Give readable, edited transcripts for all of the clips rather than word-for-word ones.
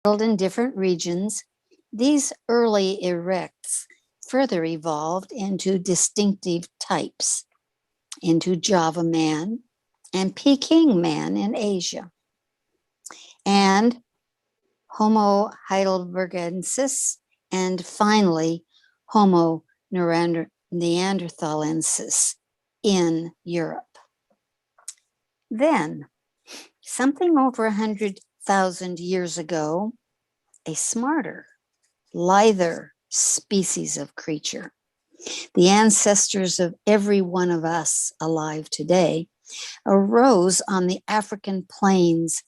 In different regions, these early erects further evolved into distinctive types, into Java man and Peking man in Asia, and Homo heidelbergensis, and finally Homo neanderthalensis in Europe. Then, something over 100,000 years ago, a smarter, lither species of creature, the ancestors of every one of us alive today, arose on the African plains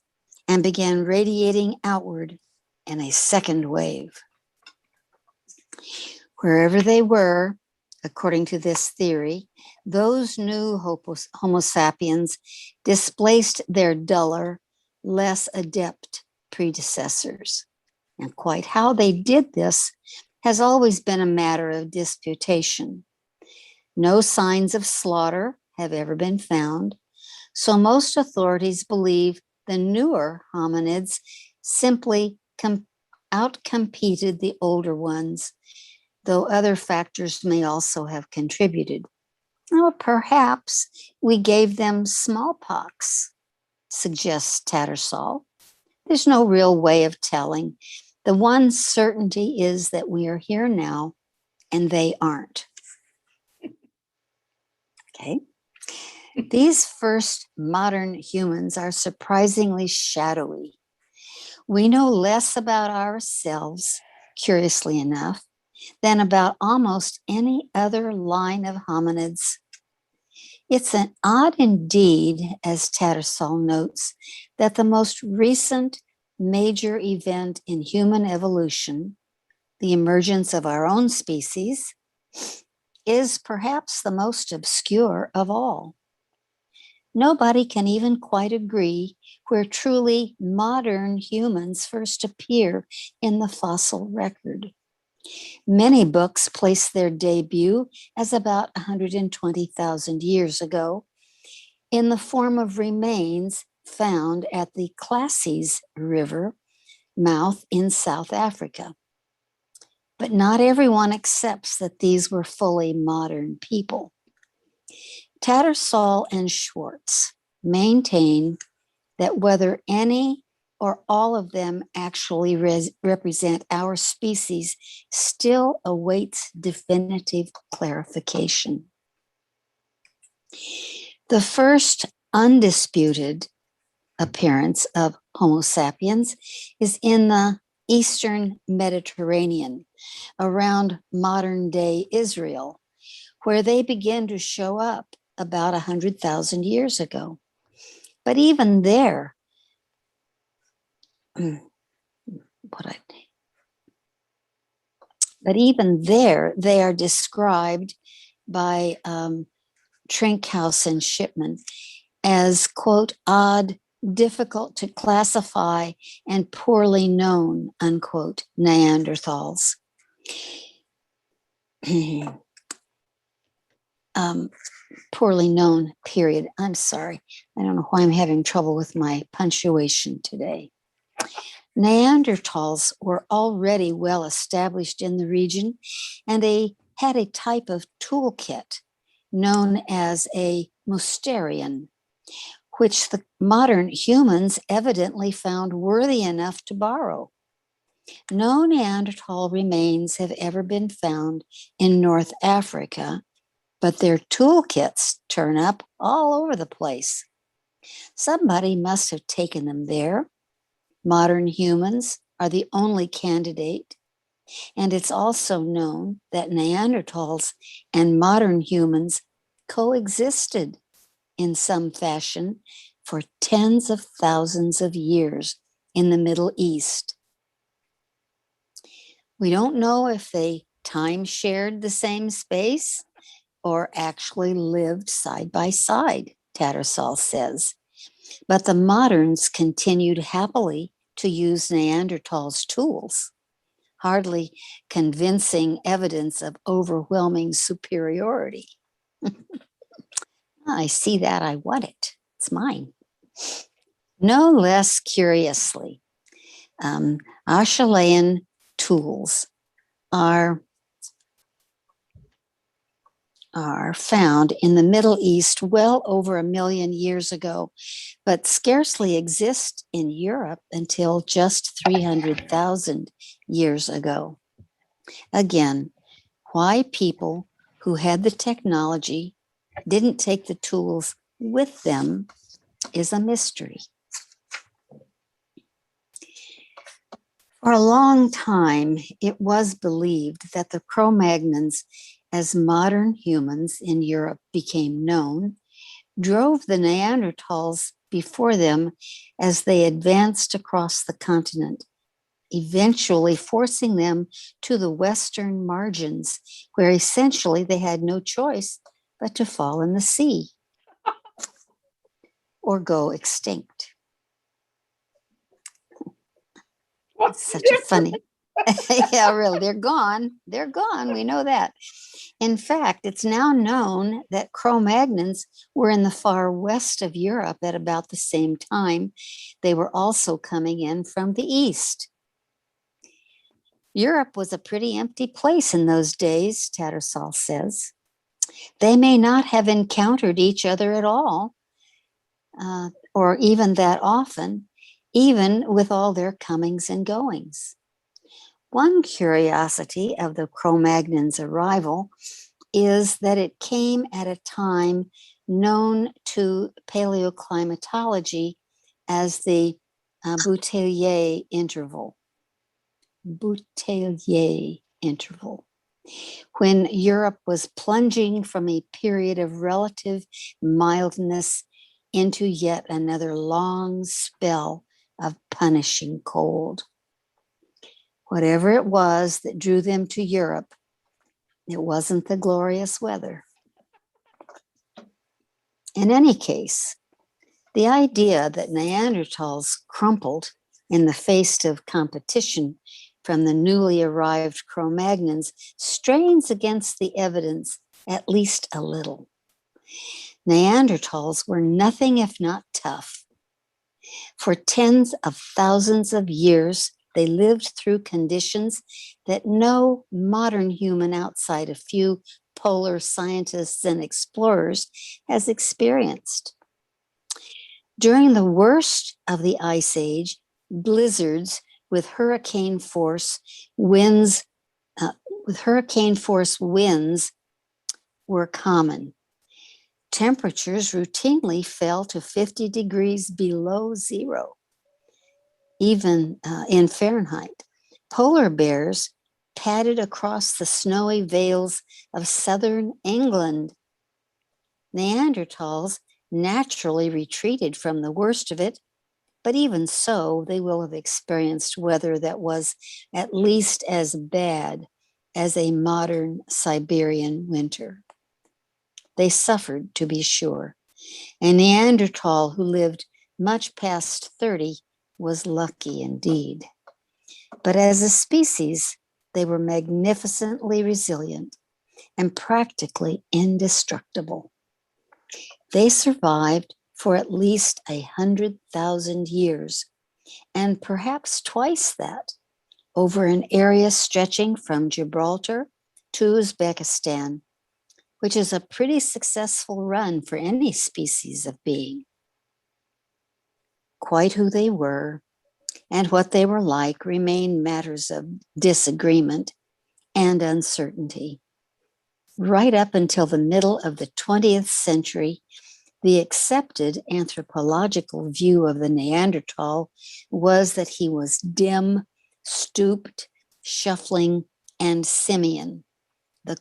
and began radiating outward in a second wave. Wherever they were, according to this theory, those new Homo sapiens displaced their duller, less adept predecessors. And quite how they did this has always been a matter of disputation. No signs of slaughter have ever been found, so most authorities believe the newer hominids simply outcompeted the older ones, though other factors may also have contributed. Or perhaps we gave them smallpox, suggests Tattersall. There's no real way of telling. The one certainty is that we are here now and they aren't. Okay. These first modern humans are surprisingly shadowy. We know less about ourselves, curiously enough, than about almost any other line of hominids. It's an odd indeed, as Tattersall notes, that the most recent major event in human evolution, the emergence of our own species, is perhaps the most obscure of all. Nobody can even quite agree where truly modern humans first appear in the fossil record. Many books place their debut as about 120,000 years ago in the form of remains found at the Classes River mouth in South Africa. But not everyone accepts that these were fully modern people. Tattersall and Schwartz maintain that whether any or all of them actually represent our species still awaits definitive clarification. The first undisputed appearance of Homo sapiens is in the Eastern Mediterranean, around modern-day Israel, where they begin to show up about 100,000 years ago. But even there, they are described by Trinkhaus and Shipman as, quote, odd, difficult to classify, and poorly known, unquote, Neanderthals. Poorly known, period. I'm sorry. I don't know why I'm having trouble with my punctuation today. Neanderthals were already well established in the region, and they had a type of toolkit known as a musterian, which the modern humans evidently found worthy enough to borrow. No Neanderthal remains have ever been found in North Africa, but their toolkits turn up all over the place. Somebody must have taken them there. Modern humans are the only candidate, and it's also known that Neanderthals and modern humans coexisted in some fashion for tens of thousands of years in the Middle East. We don't know if they time shared the same space or actually lived side by side, Tattersall says. But the moderns continued happily to use Neanderthals' tools, hardly convincing evidence of overwhelming superiority. I see that, I want it. It's mine. No less curiously, Our Chilean tools are found in the Middle East well over 1 million years ago, but scarcely exist in Europe until just 300,000 years ago. Again, why people who had the technology didn't take the tools with them is a mystery. For a long time, it was believed that the Cro-Magnons, as modern humans in Europe became known, drove the Neanderthals before them as they advanced across the continent, eventually forcing them to the western margins, where essentially they had no choice but to fall in the sea or go extinct. It's such a funny. Yeah, really, they're gone. They're gone. We know that. In fact, it's now known that Cro-Magnons were in the far west of Europe at about the same time. They were also coming in from the east. Europe was a pretty empty place in those days, Tattersall says. They may not have encountered each other at all, or even that often, even with all their comings and goings. One curiosity of the Cro-Magnons' arrival is that it came at a time known to paleoclimatology as the Bouteiller interval. Bouteiller interval, when Europe was plunging from a period of relative mildness into yet another long spell of punishing cold. Whatever it was that drew them to Europe, it wasn't the glorious weather. In any case, the idea that Neanderthals crumpled in the face of competition from the newly arrived Cro-Magnons strains against the evidence at least a little. Neanderthals were nothing if not tough. For tens of thousands of years, they lived through conditions that no modern human outside a few polar scientists and explorers has experienced. During the worst of the Ice Age, blizzards with hurricane force winds were common. Temperatures routinely fell to 50 degrees below zero, even in Fahrenheit. Polar bears padded across the snowy vales of southern England. Neanderthals naturally retreated from the worst of it, but even so, they will have experienced weather that was at least as bad as a modern Siberian winter. They suffered, to be sure. A Neanderthal who lived much past 30 was lucky indeed. But as a species, they were magnificently resilient and practically indestructible. They survived for at least 100,000 years, and perhaps twice that, over an area stretching from Gibraltar to Uzbekistan, which is a pretty successful run for any species of being. Quite who they were and what they were like remain matters of disagreement and uncertainty. Right up until the middle of the 20th century, the accepted anthropological view of the Neanderthal was that he was dim, stooped, shuffling, and simian, the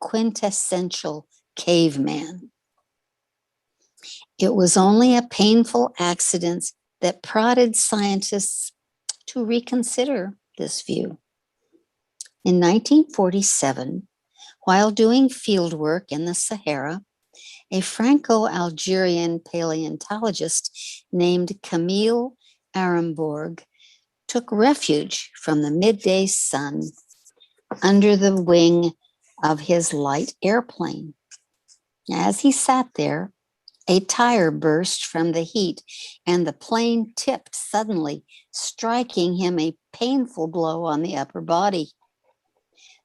quintessential caveman. It was only a painful accident that prodded scientists to reconsider this view. In 1947, while doing fieldwork in the Sahara, a Franco-Algerian paleontologist named Camille Aramborg took refuge from the midday sun under the wing of his light airplane. As he sat there, A tire burst from the heat, and the plane tipped suddenly, striking him a painful blow on the upper body.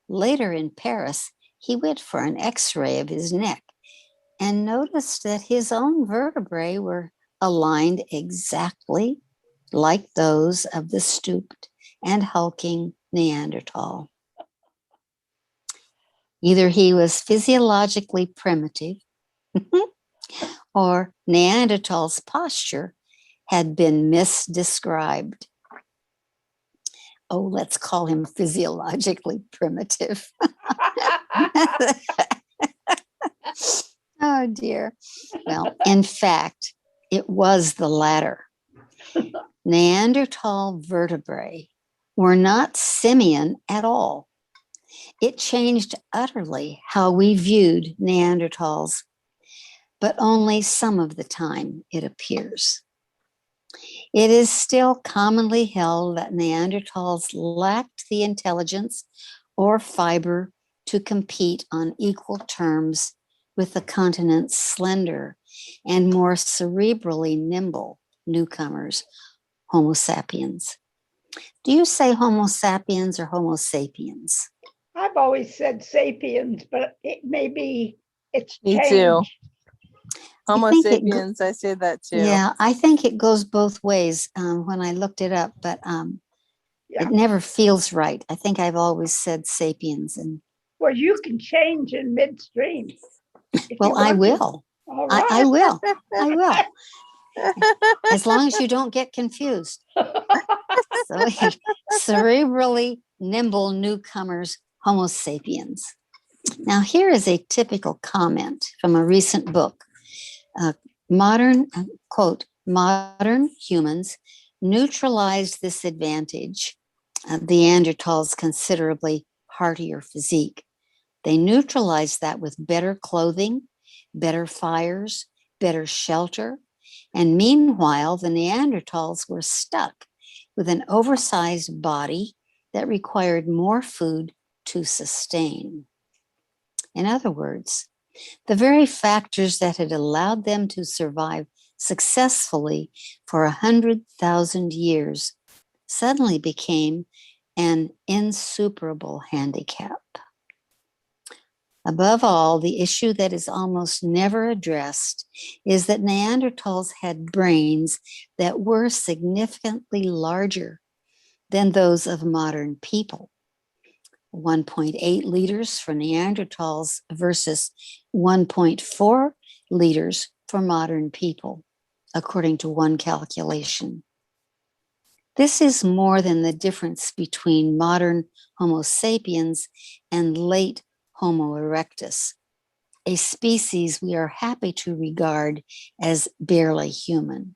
Later in Paris, he went for an x-ray of his neck and noticed that his own vertebrae were aligned exactly like those of the stooped and hulking Neanderthal. Either he was physiologically primitive or Neanderthal's posture had been misdescribed. Oh, let's call him physiologically primitive. Oh, dear. Well, in fact, it was the latter. Neanderthal vertebrae were not simian at all. It changed utterly how we viewed Neanderthals, but only some of the time, it appears. It is still commonly held that Neanderthals lacked the intelligence or fiber to compete on equal terms with the continent's slender and more cerebrally nimble newcomers, Homo sapiens. Do you say Homo sapiens or Homo sapiens? I've always said sapiens, but it may be it's Me changed. too. Homo think sapiens, I say that too. Yeah, I think it goes both ways when I looked it up, but it never feels right. I think I've always said sapiens. And well, you can change in midstream. Well, I will. All right. I will. I will. As long as you don't get confused. So, cerebrally nimble newcomers, Homo sapiens. Now, here is a typical comment from a recent book. Quote, modern humans neutralized this advantage, the Neanderthals' considerably heartier physique. They neutralized that with better clothing, better fires, better shelter, and meanwhile, the Neanderthals were stuck with an oversized body that required more food to sustain. In other words, the very factors that had allowed them to survive successfully for 100,000 years suddenly became an insuperable handicap. Above all, the issue that is almost never addressed is that Neanderthals had brains that were significantly larger than those of modern people. 1.8 liters for Neanderthals versus 1.4 liters for modern people, according to one calculation. This is more than the difference between modern Homo sapiens and late Homo erectus, a species we are happy to regard as barely human.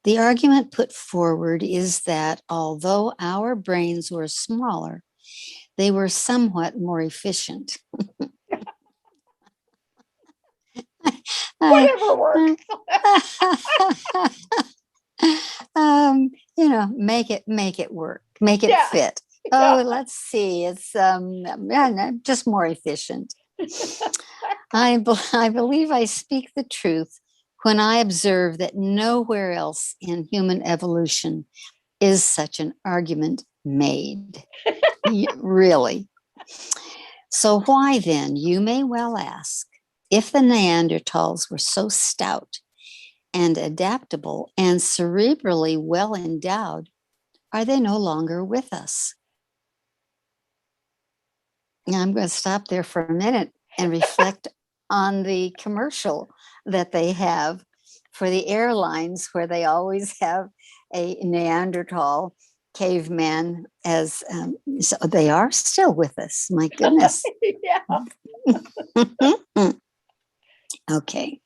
The argument put forward is that although our brains were smaller, they were somewhat more efficient. Whatever works. Make it work, make it fit. Oh, let's see. It's just more efficient. I believe I speak the truth when I observe that nowhere else in human evolution is such an argument made. Really. So why then, you may well ask, if the Neanderthals were so stout and adaptable and cerebrally well endowed, are they no longer with us? Now I'm going to stop there for a minute and reflect on the commercial that they have for the airlines, where they always have a Neanderthal caveman as so they are still with us. My goodness. Yeah. Okay.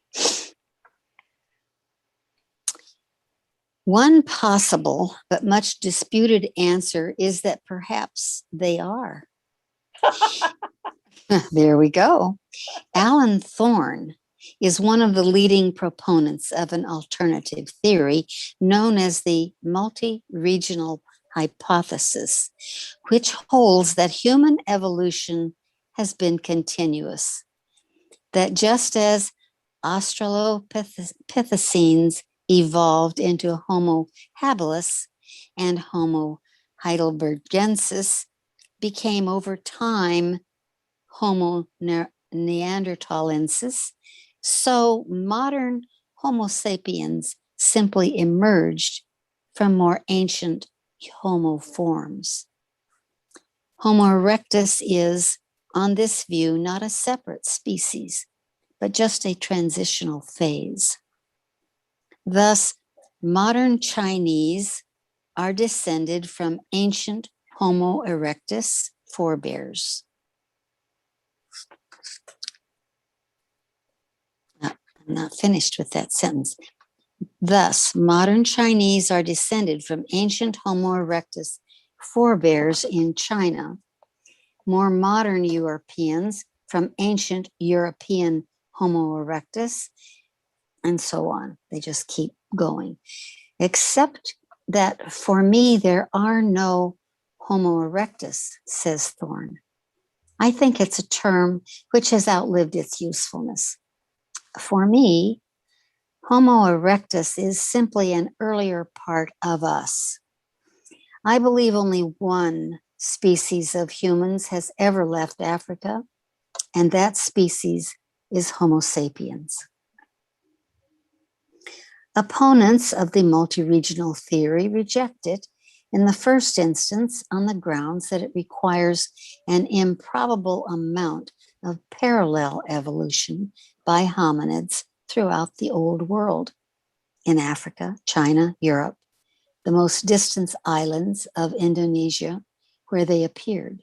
One possible but much disputed answer is that perhaps they are. There we go. Alan Thorne is one of the leading proponents of an alternative theory known as the multi-regional hypothesis, which holds that human evolution has been continuous, that just as Australopithecines evolved into Homo habilis, and Homo heidelbergensis became over time Homo neanderthalensis. So modern Homo sapiens simply emerged from more ancient Homo forms. Homo erectus is, on this view, not a separate species, but just a transitional phase. Thus, modern Chinese are descended from ancient Homo erectus forebears. I'm not finished with that sentence. Thus, modern Chinese are descended from ancient Homo erectus forebears in China. More modern Europeans from ancient European Homo erectus, and so on. They just keep going. Except that for me, there are no Homo erectus, says Thorne. I think it's a term which has outlived its usefulness. For me, Homo erectus is simply an earlier part of us. I believe only one species of humans has ever left Africa, and that species is Homo sapiens. Opponents of the multi-regional theory reject it in the first instance on the grounds that it requires an improbable amount of parallel evolution by hominids throughout the old world, in Africa, China, Europe, the most distant islands of Indonesia, where they appeared.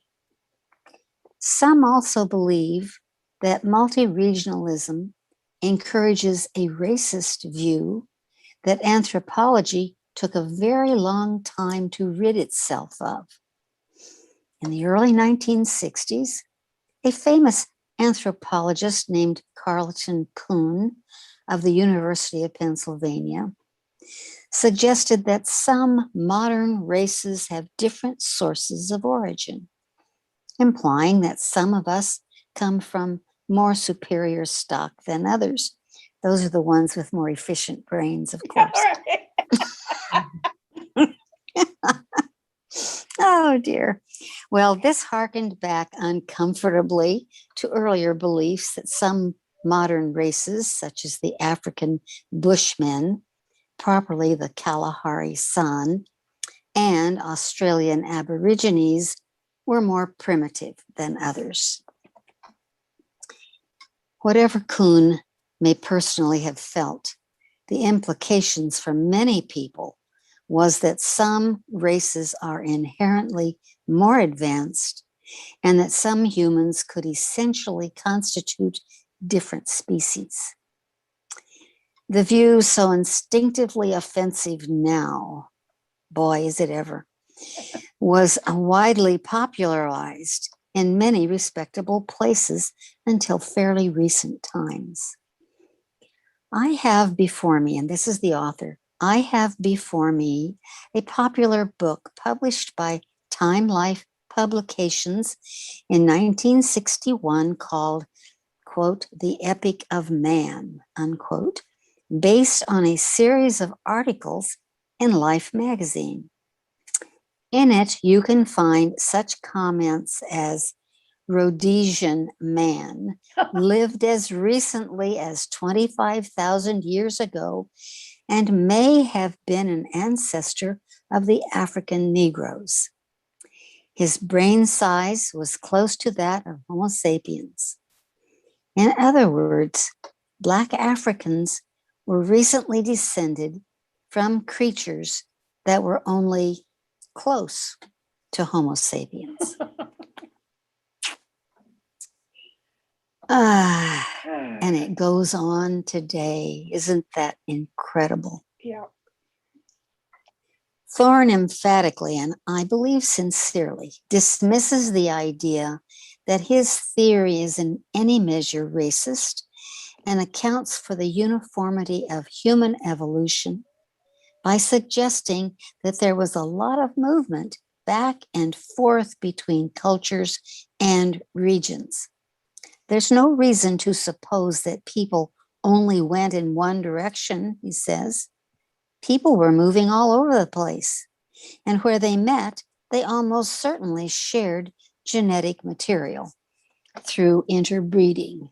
Some also believe that multi-regionalism encourages a racist view that anthropology took a very long time to rid itself of. In the early 1960s, a famous anthropologist named Carlton Kuhn of the University of Pennsylvania suggested that some modern races have different sources of origin, implying that some of us come from more superior stock than others. Those are the ones with more efficient brains, of course. Oh dear. Well, this harkened back uncomfortably to earlier beliefs that some modern races, such as the African Bushmen, properly the Kalahari San, and Australian Aborigines, were more primitive than others. Whatever Kuhn may personally have felt, the implications for many people was that some races are inherently more advanced and that some humans could essentially constitute different species. The view, so instinctively offensive now, boy, is it ever, was widely popularized in many respectable places until fairly recent times. I have before me, and this is the author, I have before me a popular book published by Time Life Publications in 1961 called, quote, The Epic of Man, unquote, based on a series of articles in Life magazine. In it, you can find such comments as Rhodesian man lived as recently as 25,000 years ago and may have been an ancestor of the African Negroes. His brain size was close to that of Homo sapiens. In other words, Black Africans were recently descended from creatures that were only close to Homo sapiens. And it goes on today. Isn't that incredible? Yeah. Thorne emphatically, and I believe sincerely, dismisses the idea that his theory is in any measure racist and accounts for the uniformity of human evolution by suggesting that there was a lot of movement back and forth between cultures and regions. There's no reason to suppose that people only went in one direction, he says. People were moving all over the place, and where they met, they almost certainly shared genetic material through interbreeding.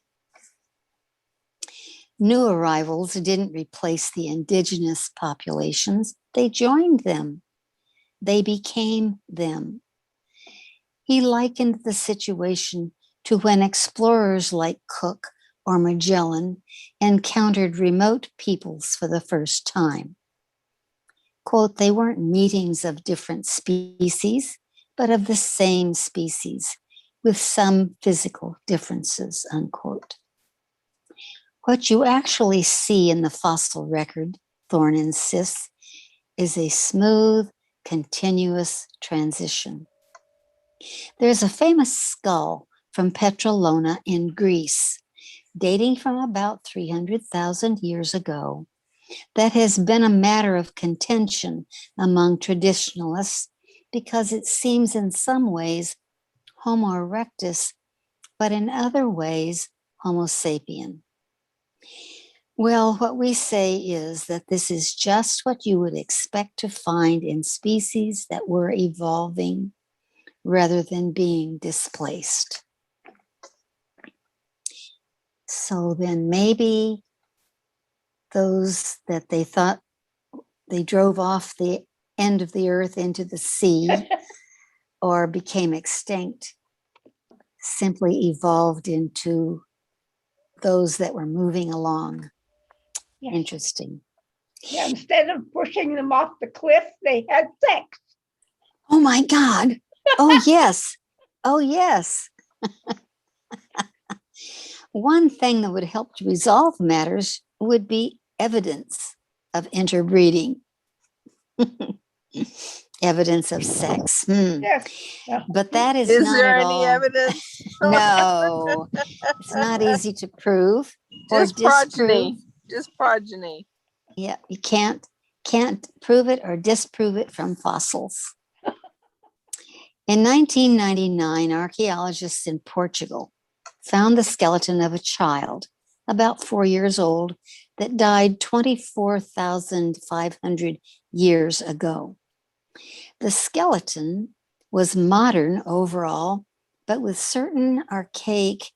New arrivals didn't replace the indigenous populations, they joined them. They became them. He likened the situation to when explorers like Cook or Magellan encountered remote peoples for the first time. Quote, they weren't meetings of different species, but of the same species with some physical differences, unquote. What you actually see in the fossil record, Thorne insists, is a smooth, continuous transition. There's a famous skull from Petrolona in Greece, dating from about 300,000 years ago, that has been a matter of contention among traditionalists because it seems in some ways Homo erectus, but in other ways Homo sapien. Well, what we say is that this is just what you would expect to find in species that were evolving rather than being displaced. So then maybe those that they thought they drove off the end of the earth into the sea or became extinct simply evolved into those that were moving along. Yes. Interesting. Yeah, instead of pushing them off the cliff, they had sex. Oh my God. Oh, yes. Oh, yes. One thing that would help to resolve matters would be evidence of interbreeding. Evidence of sex. Yes. But that is Is not there at any all. evidence? No, it's not easy to prove or Just disprove. progeny. Just progeny. Yeah, you can't prove it or disprove it from fossils. In 1999, archaeologists in Portugal found the skeleton of a child about 4 years old that died 24,500 years ago. The skeleton was modern overall, but with certain archaic,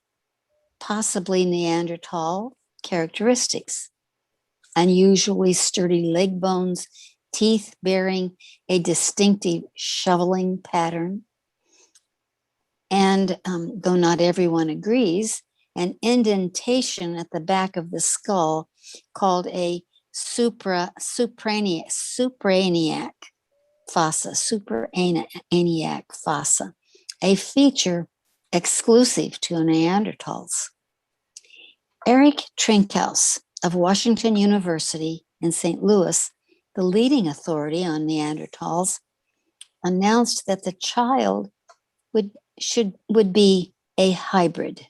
possibly Neanderthal characteristics. Unusually sturdy leg bones, teeth bearing a distinctive shoveling pattern. And though not everyone agrees, an indentation at the back of the skull called a supraaniac fossa, a feature exclusive to Neanderthals. Eric Trinkhaus of Washington University in St. Louis, the leading authority on Neanderthals, announced that the child would be a hybrid,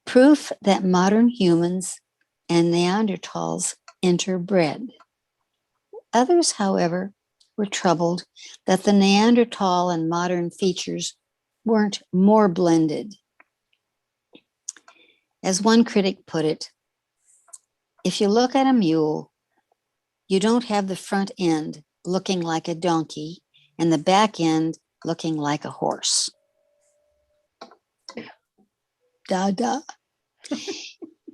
proof that modern humans and Neanderthals interbred. Others, however, were troubled that the Neanderthal and modern features weren't more blended. As one critic put it, if you look at a mule, you don't have the front end looking like a donkey and the back end looking like a horse. Da.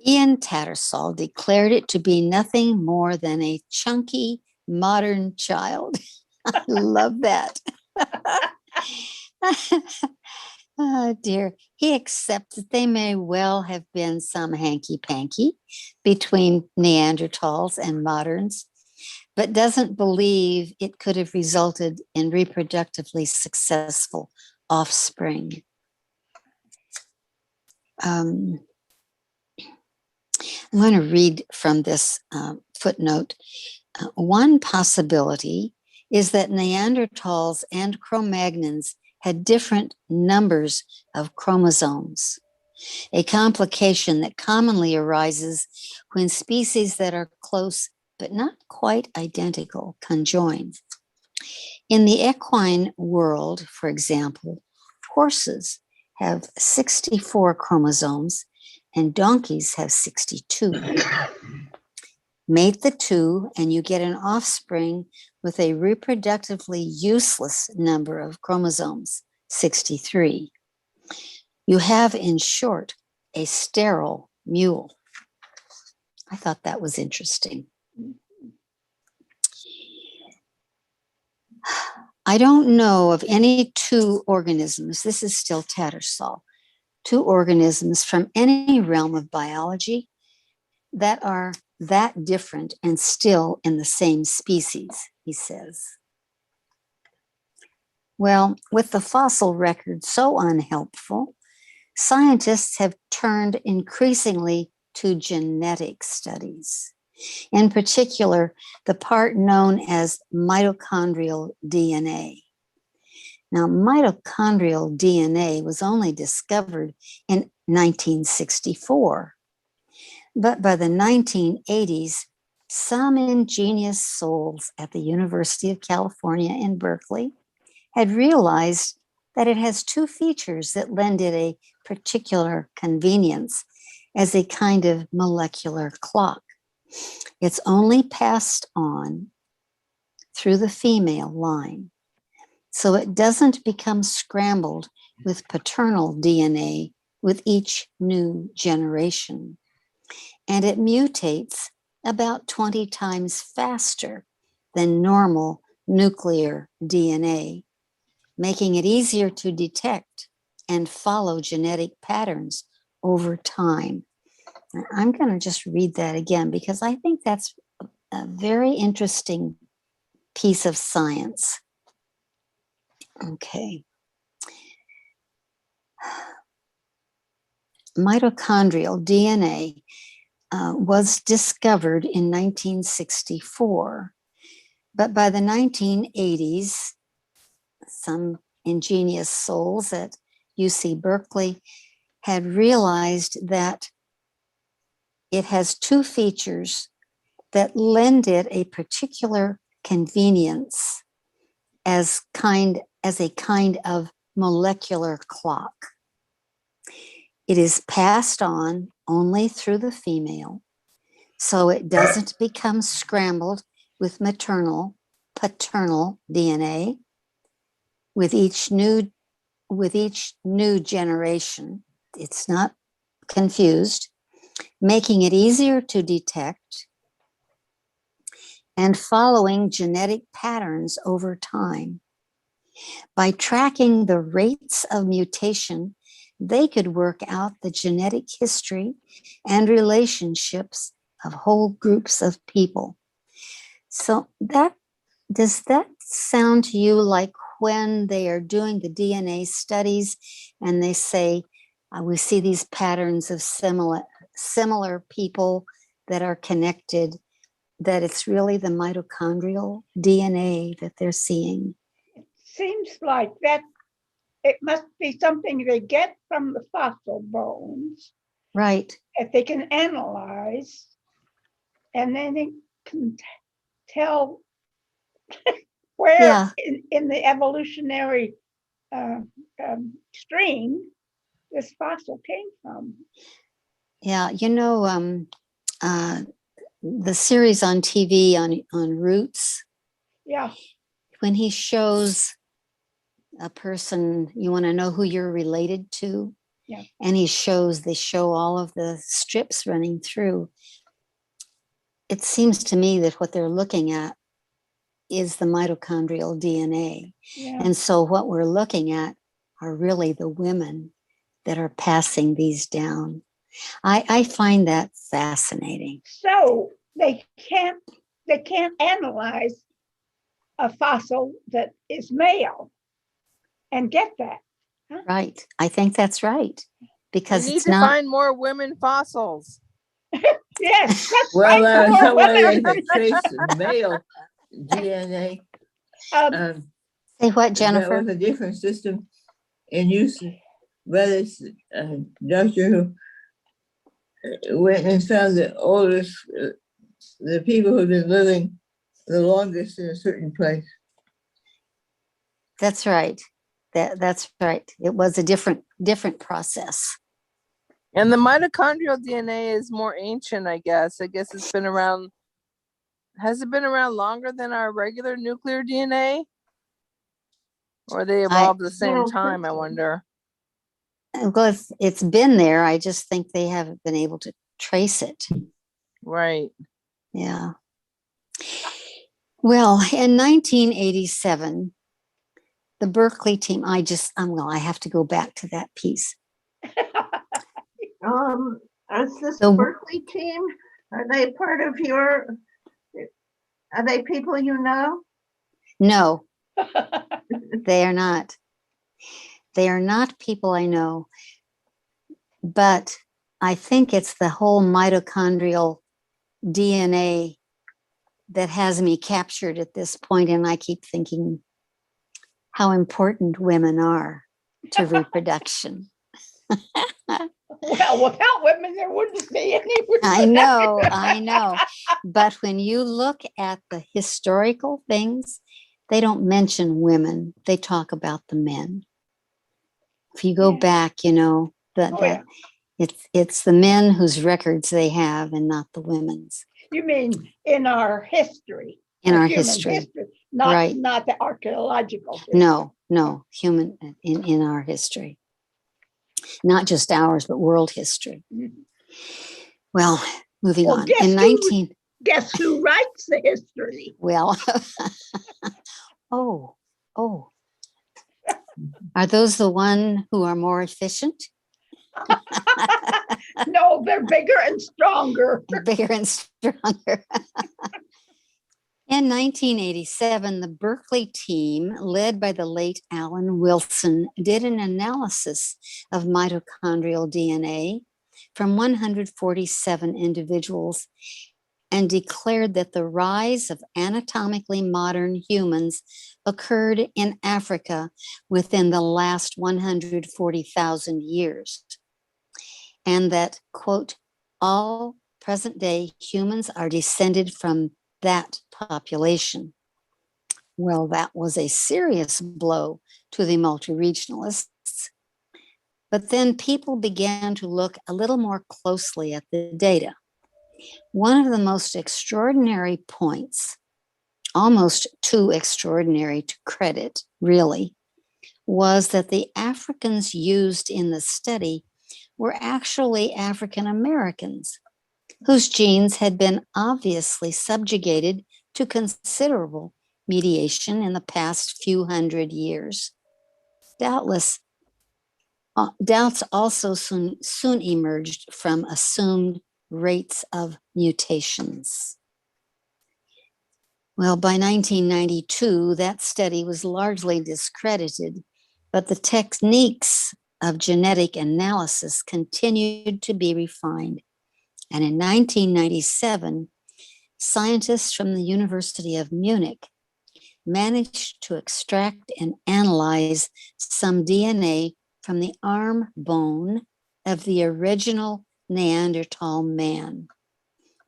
Ian Tattersall declared it to be nothing more than a chunky modern child. I love that. Oh dear. He accepts that they may well have been some hanky-panky between Neanderthals and moderns, but doesn't believe it could have resulted in reproductively successful offspring. I'm going to read from this footnote. One possibility is that Neanderthals and Cro-Magnons had different numbers of chromosomes, a complication that commonly arises when species that are close but not quite identical conjoin. In the equine world, for example, horses have 64 chromosomes, and donkeys have 62. Mate the two, and you get an offspring with a reproductively useless number of chromosomes, 63. You have, in short, a sterile mule. I thought that was interesting. I don't know of any two organisms, this is still Tattersall, two organisms from any realm of biology that are that different and still in the same species, he says. Well, with the fossil record so unhelpful, scientists have turned increasingly to genetic studies. In particular, the part known as mitochondrial DNA. Now, mitochondrial DNA was only discovered in 1964, but by the 1980s, some ingenious souls at the University of California in Berkeley had realized that it has two features that lend it a particular convenience as a kind of molecular clock. It's only passed on through the female line, so it doesn't become scrambled with paternal DNA with each new generation. And it mutates about 20 times faster than normal nuclear DNA, making it easier to detect and follow genetic patterns over time. I'm going to just read that again because I think that's a very interesting piece of science. Okay. Mitochondrial DNA was discovered in 1964, but by the 1980s, some ingenious souls at UC Berkeley had realized that it has two features that lend it a particular convenience as a kind of molecular clock. It is passed on only through the female, so it doesn't become scrambled with paternal DNA with each new generation. It's not confused, making it easier to detect and following genetic patterns over time. By tracking the rates of mutation, they could work out the genetic history and relationships of whole groups of people. So does that sound to you like when they are doing the DNA studies and they say, we see these patterns of similar people that are connected, that it's really the mitochondrial DNA that they're seeing? Seems like that it must be something they get from the fossil bones Right. that they can analyze, and then they can tell where Yeah. in the evolutionary stream this fossil came from. Yeah, the series on TV on Roots, Yeah, when he shows a person, you want to know who you're related to, yeah. and they show all of the strips running through. It seems to me that what they're looking at is the mitochondrial DNA. Yeah. And so what we're looking at are really the women that are passing these down. I find that fascinating. So they can't analyze a fossil that is male and get that. Huh? Right. I think that's right. We Because need it's to not, find more women fossils. Yes, that's Well, right. More somewhere women. they could trace male DNA. say what, That Jennifer? was a different system in use. But it's a doctor who went and found the oldest, the people who've been living the longest in a certain place. That's right. That's right. It was a different process. And the mitochondrial DNA is more ancient, I guess. I guess it's been around. Has it been around longer than our regular nuclear DNA? Or they evolved at the same don't time, think I so. wonder. Well, it's been there. I just think they haven't been able to trace it. Right. Yeah. Well, in 1987, the Berkeley team, I have to go back to that piece. Is this The- Berkeley team? Are they part of your? Are they people you know? No, they are not. They are not people I know, but I think it's the whole mitochondrial DNA that has me captured at this point, and I keep thinking how important women are to reproduction. Well, without women, there wouldn't be any. I know. But when you look at the historical things, they don't mention women. They talk about the men. If you go Yeah. back, Yeah. it's the men whose records they have and not the women's You mean in our history? in our human history. not Right. not the archaeological history. No, human in our history. Not just ours, but world history. Mhm. Well, moving Well, on. guess In who- 19 Guess who writes the history? well oh are those the one who are more efficient? No, they're bigger and stronger. Bigger and stronger. In 1987, the Berkeley team, led by the late Alan Wilson, did an analysis of mitochondrial DNA from 147 individuals and declared that the rise of anatomically modern humans occurred in Africa within the last 140,000 years. And that, quote, all present day humans are descended from that population. Well, that was a serious blow to the multi-regionalists. But then people began to look a little more closely at the data. One of the most extraordinary points, almost too extraordinary to credit, really, was that the Africans used in the study were actually African Americans whose genes had been obviously subjugated to considerable mediation in the past few hundred years. Doubts also soon emerged from assumed rates of mutations. Well, by 1992, that study was largely discredited, but the techniques of genetic analysis continued to be refined. And in 1997, scientists from the University of Munich managed to extract and analyze some DNA from the arm bone of the original Neanderthal man.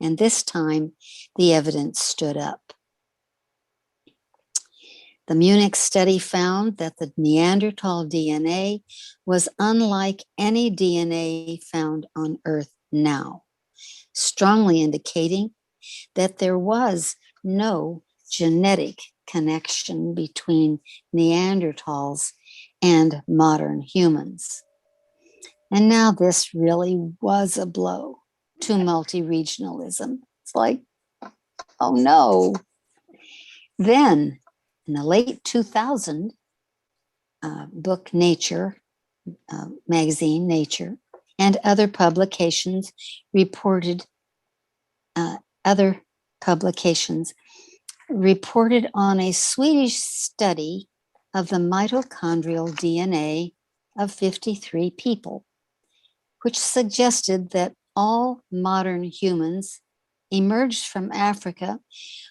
And this time, the evidence stood up. The Munich study found that the Neanderthal DNA was unlike any DNA found on Earth now, strongly indicating that there was no genetic connection between Neanderthals and modern humans. And now this really was a blow to multi-regionalism. It's like, oh no. Then in the late 2000, book Nature, magazine Nature, and other publications reported on a Swedish study of the mitochondrial DNA of 53 people, which suggested that all modern humans emerged from Africa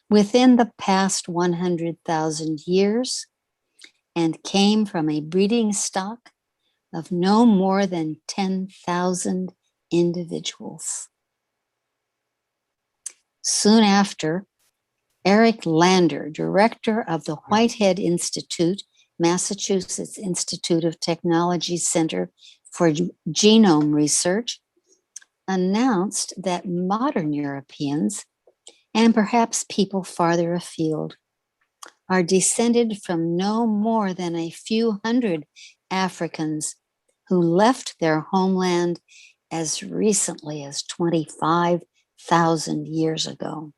within the past 100,000 years and came from a breeding stock of no more than 10,000 individuals. Soon after, Eric Lander, director of the Whitehead Institute, Massachusetts Institute of Technology Center for Genome Research, announced that modern Europeans, and perhaps people farther afield, are descended from no more than a few hundred Africans who left their homeland as recently as 25,000 years ago.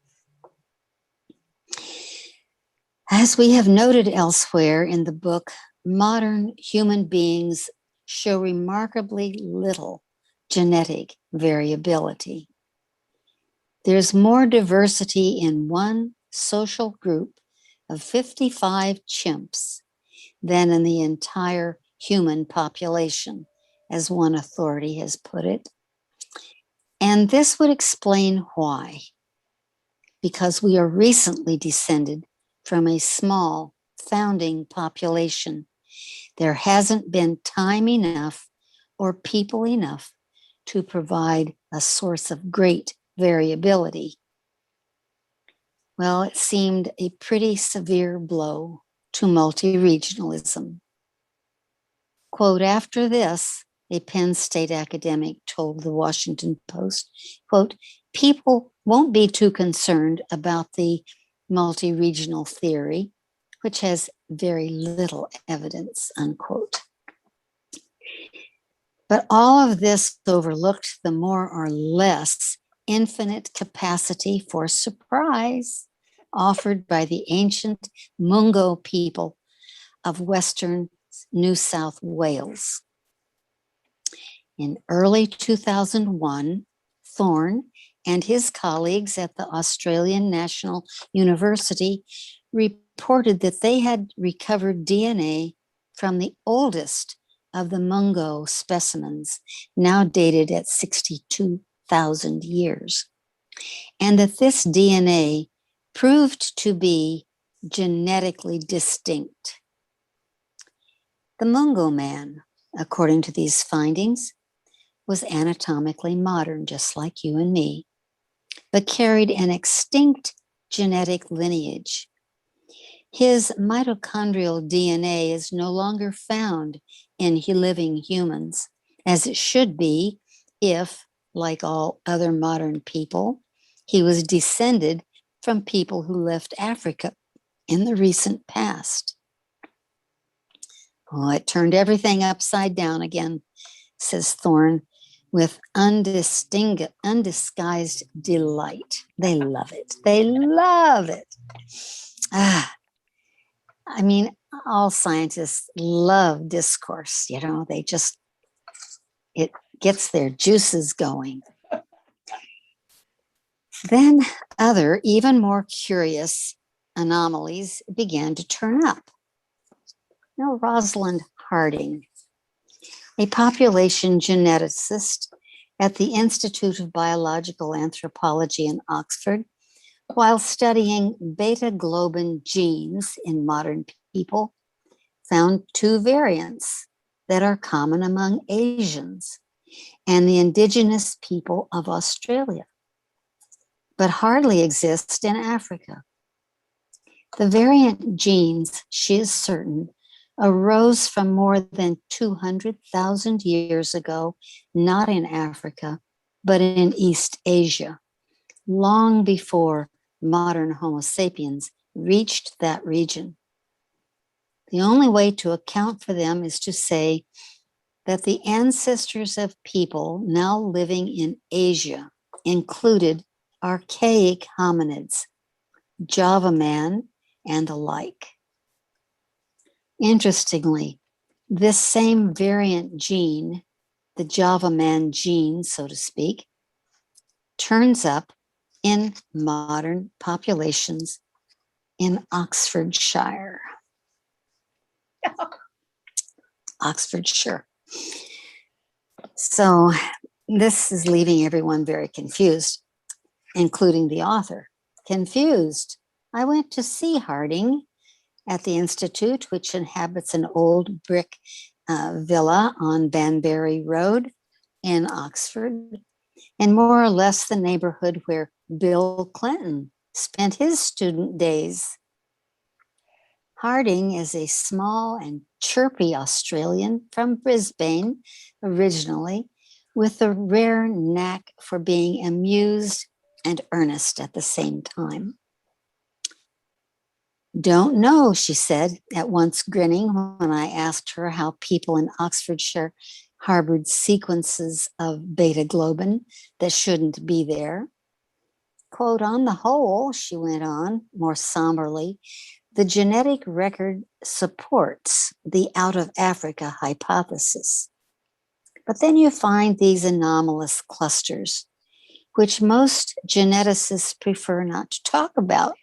As we have noted elsewhere in the book, modern human beings show remarkably little genetic variability. There's more diversity in one social group of 55 chimps than in the entire human population, as one authority has put it. And this would explain why. Because we are recently descended from a small founding population, there hasn't been time enough or people enough to provide a source of great variability. Well, it seemed a pretty severe blow to multi-regionalism. Quote, after this, a Penn State academic told the Washington Post, quote, people won't be too concerned about the multi-regional theory, which has very little evidence, unquote. But all of this overlooked the more or less infinite capacity for surprise offered by the ancient Mungo people of Western New South Wales. In early 2001, Thorne and his colleagues at the Australian National University reported that they had recovered DNA from the oldest of the Mungo specimens, now dated at 62,000 years, and that this DNA proved to be genetically distinct. The Mungo man, according to these findings, was anatomically modern, just like you and me, but carried an extinct genetic lineage. His mitochondrial DNA is no longer found in living humans, as it should be if, like all other modern people, he was descended from people who left Africa in the recent past. Oh, it turned everything upside down again, says Thorne, with undisguised delight. They love it. They love it. I mean, all scientists love discourse, you know, it gets their juices going. Then other, even more curious anomalies began to turn up. You know, Rosalind Harding, a population geneticist at the Institute of Biological Anthropology in Oxford, while studying beta globin genes in modern people, found two variants that are common among Asians and the indigenous people of Australia, but hardly exist in Africa. The variant genes, she is certain, arose from more than 200,000 years ago, not in Africa, but in East Asia, long before modern Homo sapiens reached that region. The only way to account for them is to say that the ancestors of people now living in Asia included archaic hominids, Java man, and the like. Interestingly, this same variant gene, the Java man gene, so to speak, turns up in modern populations in Oxfordshire. Oxfordshire. So this is leaving everyone very confused, including the author. Confused. I went to see Harding at the Institute, which inhabits an old brick villa on Banbury Road in Oxford, and more or less the neighborhood where Bill Clinton spent his student days. Harding is a small and chirpy Australian from Brisbane originally, with a rare knack for being amused and earnest at the same time. Don't know, she said, at once grinning when I asked her how people in Oxfordshire harbored sequences of beta globin that shouldn't be there. Quote, on the whole, she went on more somberly, the genetic record supports the out of Africa hypothesis. But then you find these anomalous clusters, which most geneticists prefer not to talk about.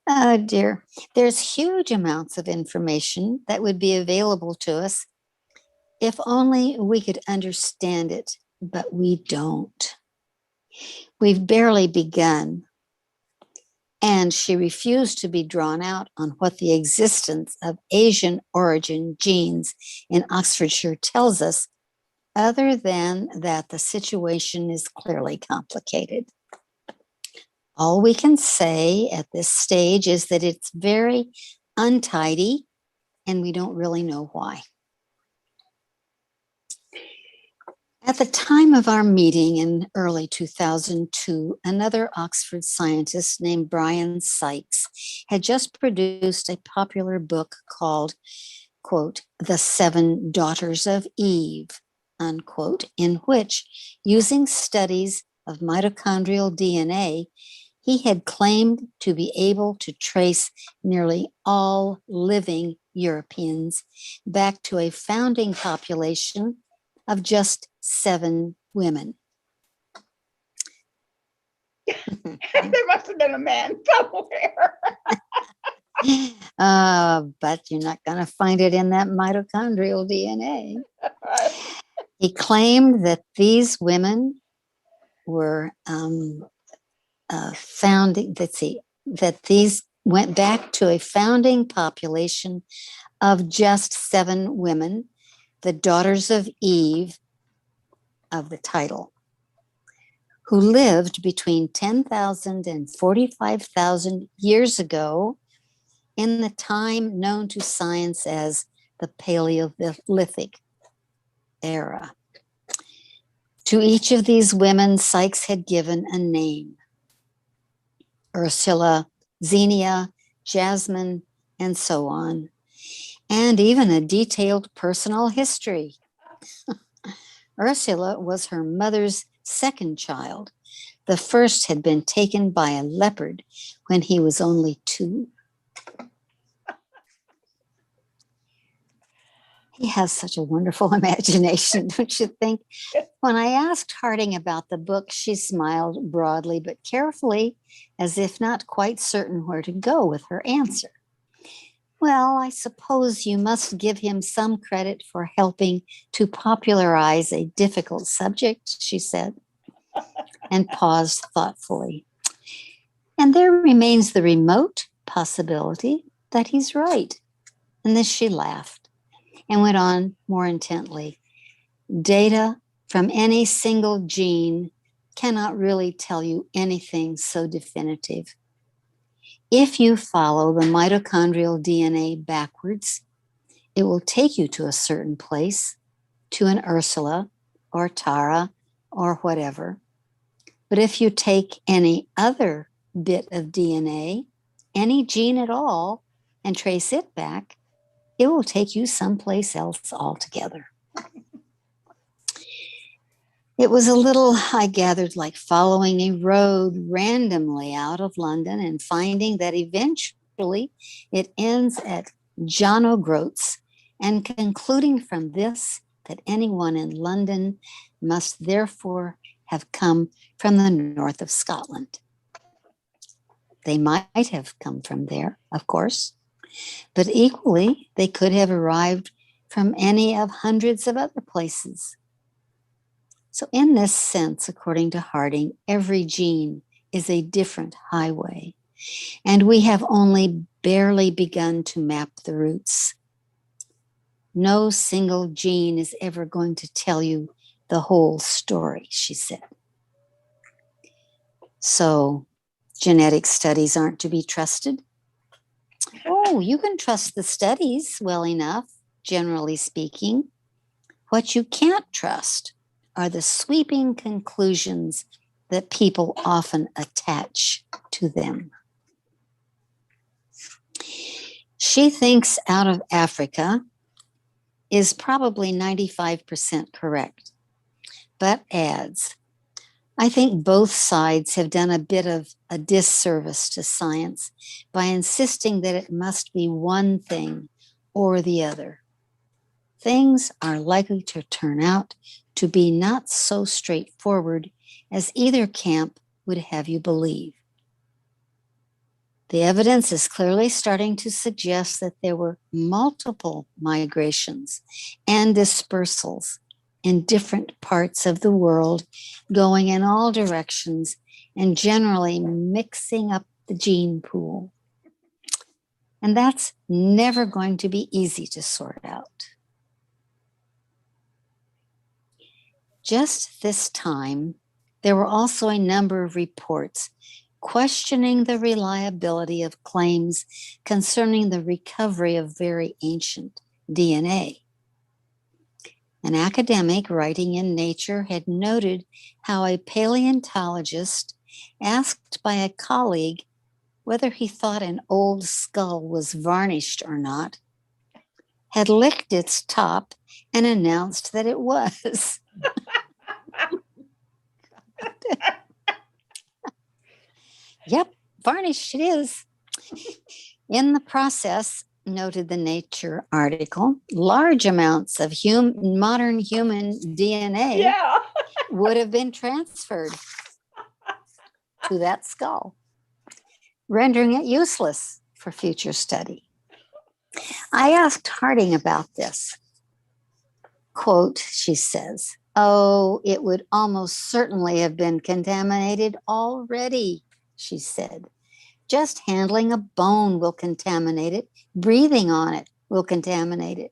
Oh dear. There's huge amounts of information that would be available to us if only we could understand it, but we don't. We've barely begun. And she refused to be drawn out on what the existence of Asian origin genes in Oxfordshire tells us, other than that the situation is clearly complicated. All we can say at this stage is that it's very untidy, and we don't really know why. At the time of our meeting in early 2002, another Oxford scientist named Brian Sykes had just produced a popular book called, quote, The Seven Daughters of Eve, unquote, in which, using studies of mitochondrial DNA, he had claimed to be able to trace nearly all living Europeans back to a founding population of just 7 women. There must have been a man somewhere. But you're not going to find it in that mitochondrial DNA. He claimed that these women were that these went back to a founding population of just 7 women, the daughters of Eve of the title, who lived between 10,000 and 45,000 years ago in the time known to science as the Paleolithic era. To each of these women, Sykes had given a name: Ursula, Xenia, Jasmine, and so on, and even a detailed personal history. Ursula was her mother's second child. The first had been taken by a leopard when he was only 2. He has such a wonderful imagination, don't you think? When I asked Harding about the book, she smiled broadly but carefully, as if not quite certain where to go with her answer. Well, I suppose you must give him some credit for helping to popularize a difficult subject, she said, and paused thoughtfully. And there remains the remote possibility that he's right. And then she laughed and went on more intently. Data from any single gene cannot really tell you anything so definitive. If you follow the mitochondrial DNA backwards, it will take you to a certain place, to an Ursula or Tara or whatever. But if you take any other bit of DNA, any gene at all, and trace it back, it will take you someplace else altogether. It was a little, I gathered, like following a road randomly out of London and finding that eventually it ends at John O'Groats, and concluding from this that anyone in London must therefore have come from the north of Scotland. They might have come from there, of course, but equally they could have arrived from any of hundreds of other places. So in this sense, according to Harding, every gene is a different highway, and we have only barely begun to map the routes. No single gene is ever going to tell you the whole story, she said. So genetic studies aren't to be trusted? Oh, you can trust the studies well enough. generally speaking. What you can't trust are the sweeping conclusions that people often attach to them. She thinks out of Africa is probably 95% correct, but adds, I think both sides have done a bit of a disservice to science by insisting that it must be one thing or the other. Things are likely to turn out to be not so straightforward as either camp would have you believe. The evidence is clearly starting to suggest that there were multiple migrations and dispersals in different parts of the world, going in all directions and generally mixing up the gene pool. And that's never going to be easy to sort out. Just this time, there were also a number of reports questioning the reliability of claims concerning the recovery of very ancient DNA. An academic writing in Nature had noted how a paleontologist, asked by a colleague whether he thought an old skull was varnished or not, had licked its top and announced that it was. Yep, varnished it is. In the process, noted the Nature article, large amounts of modern human DNA Yeah. would have been transferred to that skull, rendering it useless for future study. I asked Harding about this. Quote, she says, oh, it would almost certainly have been contaminated already, she said. Just handling a bone will contaminate it. Breathing on it will contaminate it.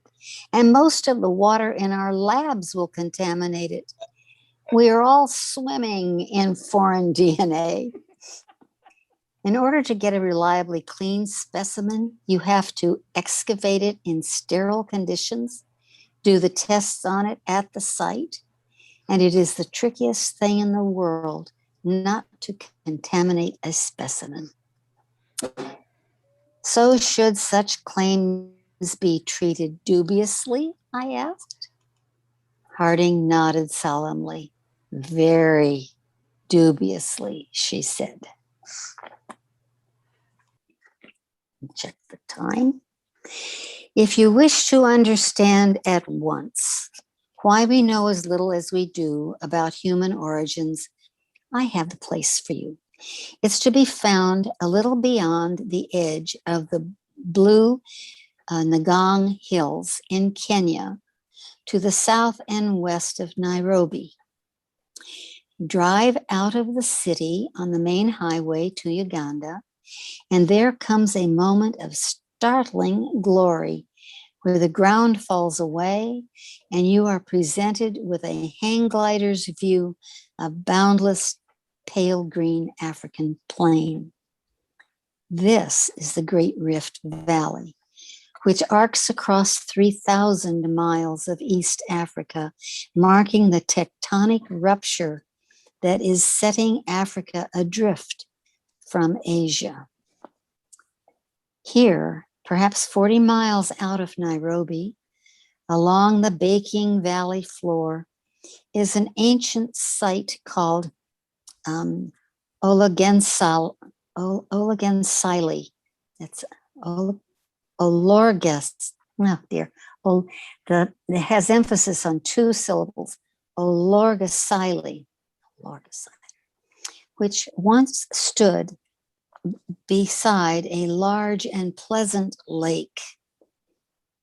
And most of the water in our labs will contaminate it. We are all swimming in foreign DNA. In order to get a reliably clean specimen, you have to excavate it in sterile conditions, do the tests on it at the site, and it is the trickiest thing in the world not to contaminate a specimen. So should such claims be treated dubiously? I asked. Harding nodded solemnly. Very dubiously, she said. Check the time. If you wish to understand at once why we know as little as we do about human origins, I have the place for you. It's to be found a little beyond the edge of the blue Ngong Hills in Kenya, to the south and west of Nairobi. Drive out of the city on the main highway to Uganda, and there comes a moment of startling glory where the ground falls away and you are presented with a hang glider's view of boundless pale green African plain. This is the Great Rift Valley, which arcs across 3,000 miles of East Africa, marking the tectonic rupture that is setting Africa adrift from Asia. Here, perhaps 40 miles out of Nairobi, along the baking valley floor, is an ancient site called Olorgesailie. It's Olorges. Oh dear. It has emphasis on two syllables. Olorgesailie, which once stood beside a large and pleasant lake.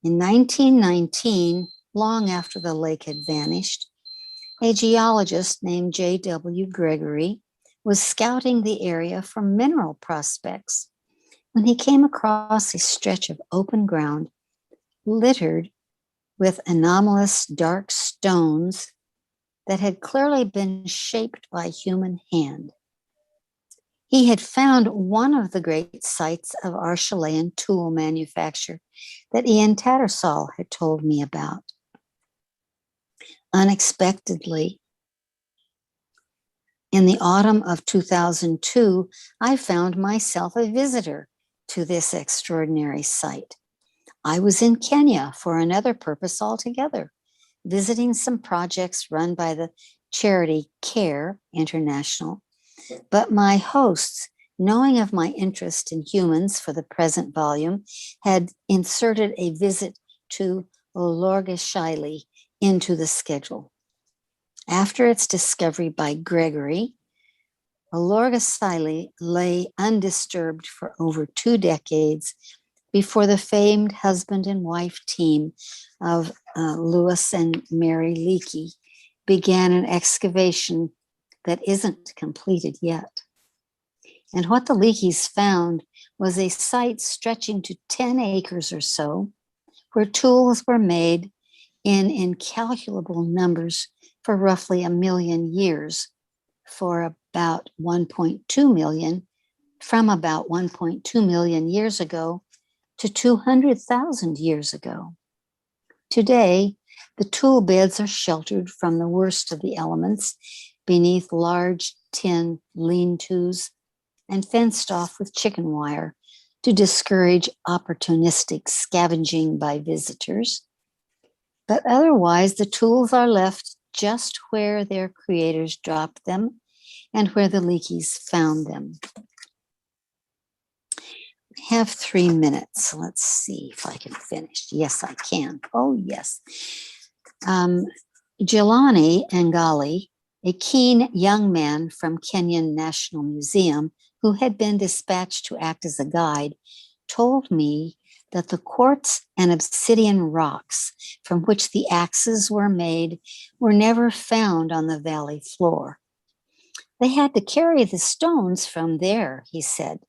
In 1919, long after the lake had vanished, a geologist named J.W. Gregory was scouting the area for mineral prospects when he came across a stretch of open ground littered with anomalous dark stones that had clearly been shaped by human hand. He had found one of the great sites of our Chilean tool manufacture that Ian Tattersall had told me about. Unexpectedly, in the autumn of 2002, I found myself a visitor to this extraordinary site. I was in Kenya for another purpose altogether, visiting some projects run by the charity CARE International. But my hosts, knowing of my interest in humans for the present volume, had inserted a visit to Olorgesailie into the schedule. After its discovery by Gregory, Olorgesailie lay undisturbed for over 2 decades before the famed husband and wife team of Lewis and Mary Leakey began an excavation that isn't completed yet. And what the Leakeys found was a site stretching to 10 acres or so, where tools were made in incalculable numbers for roughly 1 million years, for about 1.2 million, from about 1.2 million years ago to 200,000 years ago. Today, the tool beds are sheltered from the worst of the elements beneath large tin lean-tos and fenced off with chicken wire to discourage opportunistic scavenging by visitors. But otherwise, the tools are left just where their creators dropped them and where the Leakeys found them. I have 3 minutes. Let's see if I can finish. Yes, I can. Oh, yes. Jelani Ngali, a keen young man from Kenyan National Museum who had been dispatched to act as a guide, told me that the quartz and obsidian rocks from which the axes were made were never found on the valley floor. They had to carry the stones from there, he said,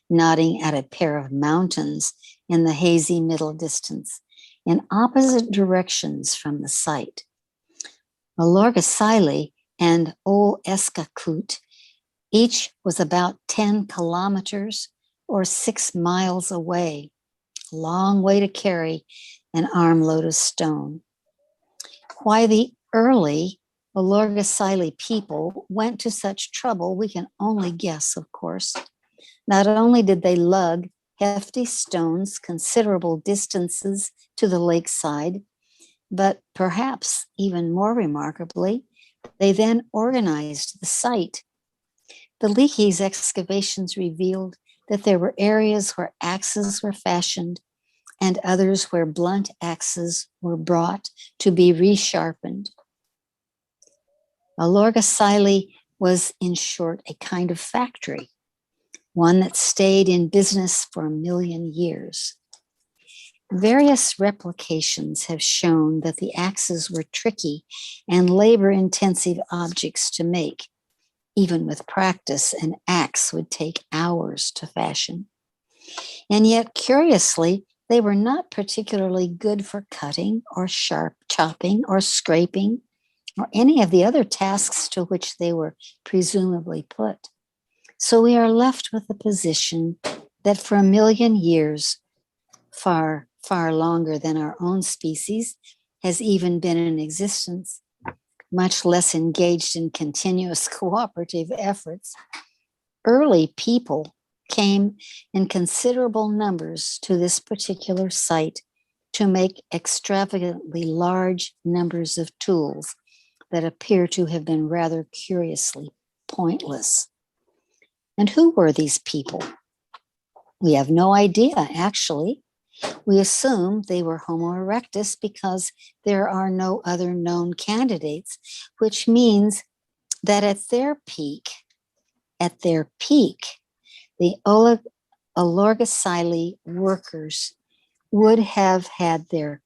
nodding at a pair of mountains in the hazy middle distance, in opposite directions from the site. Olorgesailie and Ol Eskakut each was about 10 kilometers or 6 miles away, a long way to carry an armload of stone. Why the early Olorgesailie people went to such trouble, we can only guess, of course. Not only did they lug hefty stones considerable distances to the lakeside, but perhaps even more remarkably, they then organized the site. The Leakeys' excavations revealed that there were areas where axes were fashioned and others where blunt axes were brought to be resharpened. Olorgesailie was, in short, a kind of factory, one that stayed in business for 1 million years. Various replications have shown that the axes were tricky and labor-intensive objects to make. Even with practice, an axe would take hours to fashion. And yet, curiously, they were not particularly good for cutting or sharp chopping or scraping or any of the other tasks to which they were presumably put. So we are left with the position that for 1 million years, far, far longer than our own species has even been in existence, much less engaged in continuous cooperative efforts, early people came in considerable numbers to this particular site to make extravagantly large numbers of tools that appear to have been rather curiously pointless. And who were these people? We have no idea, actually. We assume they were Homo erectus because there are no other known candidates, which means that at their peak, the Olorgesailie workers would have had the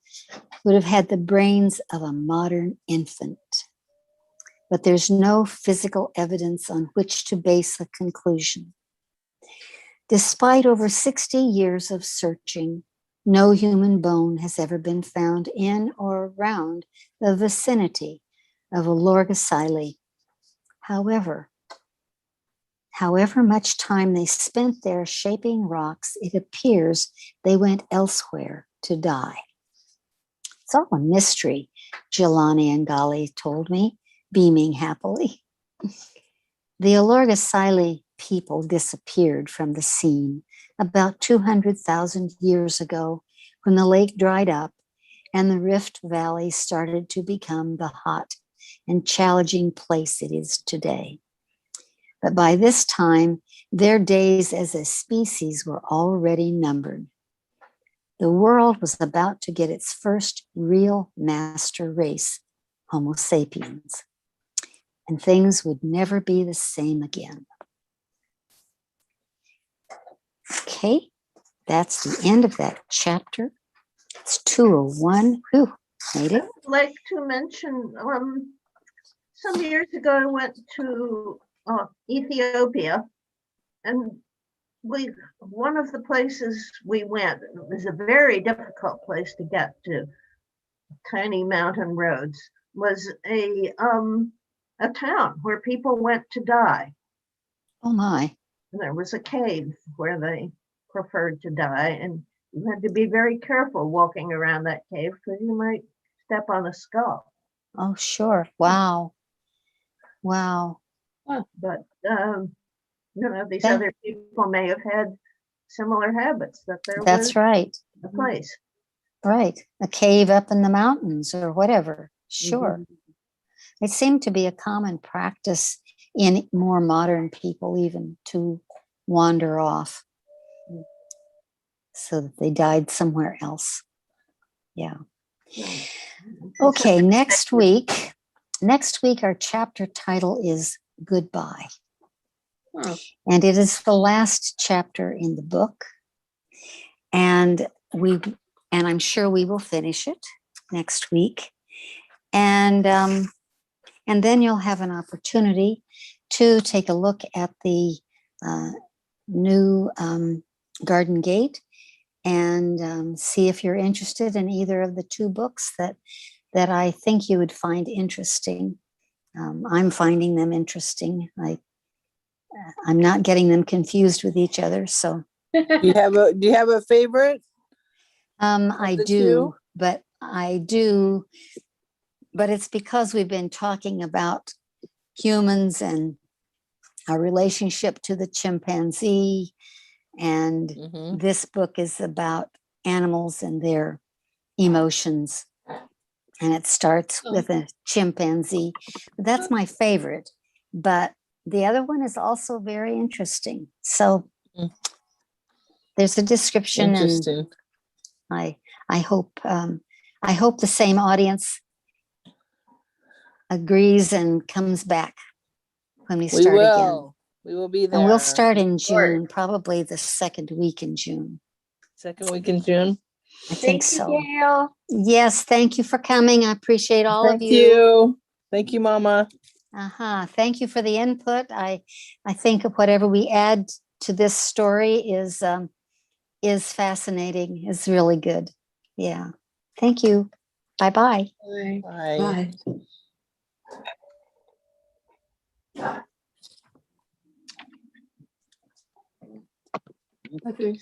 brains of a modern infant. But there's no physical evidence on which to base a conclusion. Despite over 60 years of searching, no human bone has ever been found in or around the vicinity of Olorgesailie. However, However much time they spent there shaping rocks, it appears they went elsewhere to die. It's all a mystery, Jelani and Gali told me, beaming happily. The Olorgesailie people disappeared from the scene about 200,000 years ago when the lake dried up and the Rift Valley started to become the hot and challenging place it is today. But by this time, their days as a species were already numbered. The world was about to get its first real master race, Homo sapiens, and things would never be the same again. Okay, that's the end of that chapter. It's 2:01. Whew, made it. I'd like to mention, some years ago, I went to Ethiopia, and one of the places we went, it was a very difficult place to get to, tiny mountain roads, was a town where people went to die. Oh my. And there was a cave where they preferred to die, and you had to be very careful walking around that cave because you might step on a skull. Oh, sure. Wow. Wow. But these Yeah. other people may have had similar habits, that there That's was right. a place. Right. A cave up in the mountains or whatever. Sure. It seemed to be a common practice in more modern people even to wander off so that they died somewhere else. Yeah. Okay, next week our chapter title is Goodbye. And it is the last chapter in the book. And I'm sure we will finish it next week. And then you'll have an opportunity to take a look at the new Garden Gate and see if you're interested in either of the two books that I think you would find interesting. I'm finding them interesting. I'm not getting them confused with each other. So Do you have a favorite? I do, but it's because we've been talking about humans and our relationship to the chimpanzee. And this book is about animals and their emotions. And it starts with a chimpanzee. That's my favorite. But the other one is also very interesting. So there's a description, Interesting. and I hope the same audience agrees and comes back when we start again. We will be there. And we'll start in June, probably the second week in June. Second week in June. I think so. Gail. Yes, thank you for coming. I appreciate all of Thank you. you. Thank you, Mama. Thank you for the input. I think whatever we add to this story is fascinating, is really good. Yeah. Thank you. Bye-bye. Bye. Okay.